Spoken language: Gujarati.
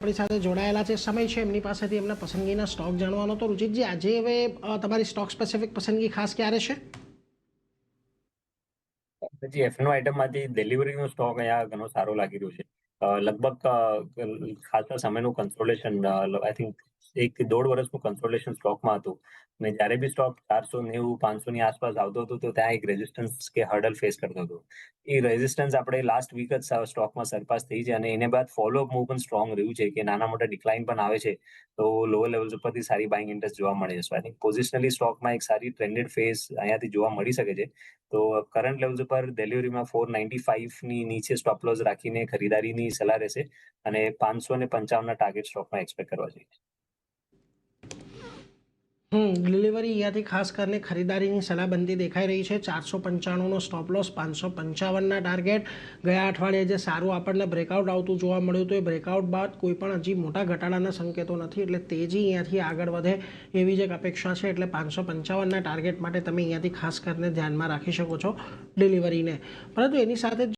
આપણી સાથે જોડાયેલા છે, સમય છે એમની પાસેથી એમના પસંદગીના સ્ટોક જાણવાનો. તો રુચિતજી, આજે હવે તમારી સ્ટોક સ્પેસિફિક પસંદગી ખાસ ક્યારે છે? પછી એફનો આઈટમમાંથી ડિલિવરીનો સ્ટોક અહીંયા ઘણો સારો લાગી રહ્યો છે. લગભગ ખાસા સમયનું કન્સોલિડેશન, આઈ થિંક 1 થી 1.5 વર્ષનું કન્સોલિડેશન સ્ટોકમાં હતું. અને જ્યારે બી સ્ટોક 490 500 ની આસપાસ આવતો હતો તો ત્યાં એક રેઝિસ્ટન્સ કે હર્ડલ ફેસ કરતો હતો. એ રેઝિસ્ટન્સ આપણે લાસ્ટ વીક જ સ્ટોકમાં સરપાસ થઈ છે અને એને બાદ ફોલોઅપ મૂવ પણ સ્ટ્રોંગ રહ્યું છે કે નાના મોટા ડિક્લાઇન પણ આવે છે તો લોઅર લેવલ્સ ઉપરથી સારી બાઇંગ ઇન્ટરેસ્ટ જોવા મળે છે. સો આઈ થિંક પોઝિશનલી સ્ટોકમાં એક સારી ટ્રેન્ડેડ ફેઝ અહીંયાથી જોવા મળી શકે છે. તો કરંટ લેવલ્સ ઉપર ડિલિવરીમાં 495 ની નીચે સ્ટોપ લોસ રાખીને ખરીદારીની સલાહ રહેશે અને 555 ના ટાર્ગેટ સ્ટોકમાં એક્સપેક્ટ કરવા જોઈએ. ડિલિવરી અહીંયાથી ખાસ કરીને ખરીદારીની સલાહબંધી દેખાઈ રહી છે. 495નો સ્ટોપ લોસ, 555ના ટાર્ગેટ. ગયા અઠવાડિયે જે સારું આપણને બ્રેકઆઉટ આવતું જોવા મળ્યું હતું, એ બ્રેકઆઉટ બાદ કોઈ પણ હજી મોટા ઘટાડાના સંકેતો નથી, એટલે તેજી અહીંયાથી આગળ વધે એવી જ એક અપેક્ષા છે. એટલે 555ના ટાર્ગેટ માટે તમે અહીંયાથી ખાસ કરીને ધ્યાનમાં રાખી શકો છો ડિલિવરીને. પરંતુ એની સાથે